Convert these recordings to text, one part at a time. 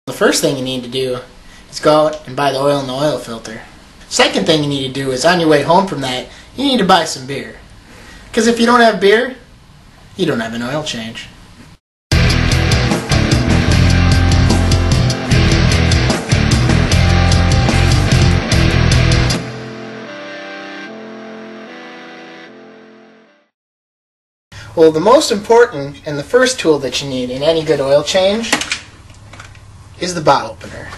The first thing you need to do is go out and buy the oil in the oil filter. Second thing you need to do is on your way home from that, you need to buy some beer. Because if you don't have beer, you don't have an oil change. Well, the most important and the first tool that you need in any good oil change is the bottle opener.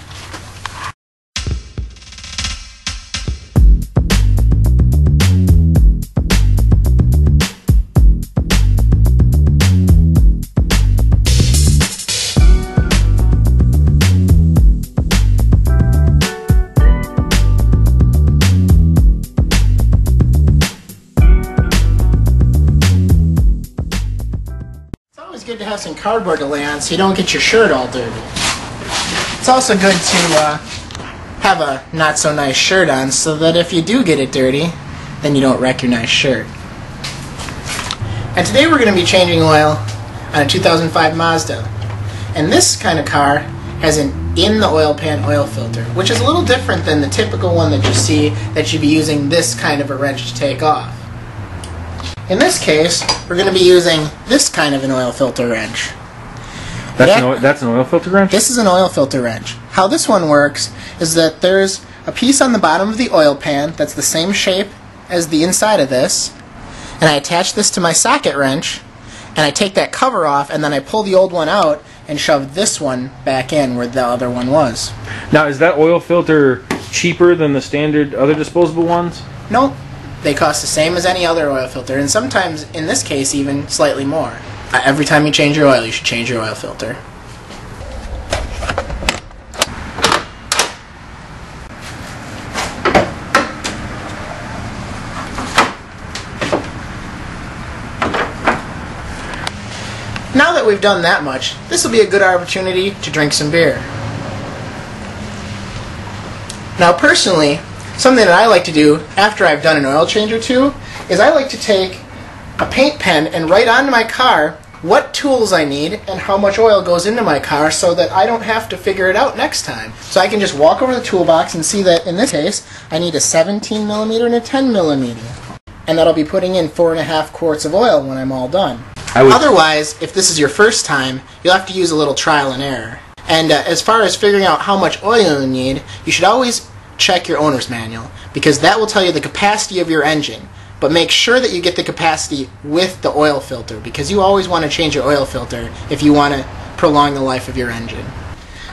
It's always good to have some cardboard to lay on so you don't get your shirt all dirty. It's also good to have a not so nice shirt on so that if you do get it dirty, then you don't wreck your nice shirt. And today we're going to be changing oil on a 2005 Mazda. And this kind of car has an in the oil pan oil filter, which is a little different than the typical one that you see that you'd be using this kind of a wrench to take off. In this case, we're going to be using this kind of an oil filter wrench. That's an oil filter wrench? This is an oil filter wrench. How this one works is that there's a piece on the bottom of the oil pan that's the same shape as the inside of this, and I attach this to my socket wrench, and I take that cover off, and then I pull the old one out and shove this one back in where the other one was. Now, is that oil filter cheaper than the standard other disposable ones? Nope. They cost the same as any other oil filter, and sometimes, in this case, even slightly more. Every time you change your oil, you should change your oil filter. Now that we've done that much, this will be a good opportunity to drink some beer. Now personally, something that I like to do after I've done an oil change or two is I like to take a paint pen and write onto my car what tools I need and how much oil goes into my car so that I don't have to figure it out next time. So I can just walk over the toolbox and see that in this case I need a 17mm and a 10mm. And that'll be putting in 4.5 quarts of oil when I'm all done. Otherwise, if this is your first time, you'll have to use a little trial and error. And as far as figuring out how much oil you need, you should always check your owner's manual, because that will tell you the capacity of your engine. But make sure that you get the capacity with the oil filter, because you always want to change your oil filter if you want to prolong the life of your engine.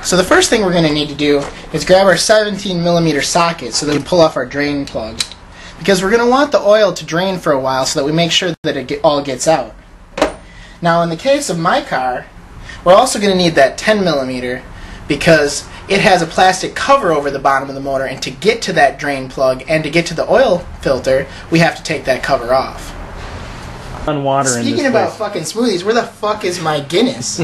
So the first thing we're going to need to do is grab our 17mm socket so that we can pull off our drain plug. Because we're going to want the oil to drain for a while so that we make sure that it all gets out. Now in the case of my car, we're also going to need that 10mm because it has a plastic cover over the bottom of the motor, and to get to that drain plug and to get to the oil filter, we have to take that cover off. On water. Speaking about fucking smoothies, where the fuck is my Guinness?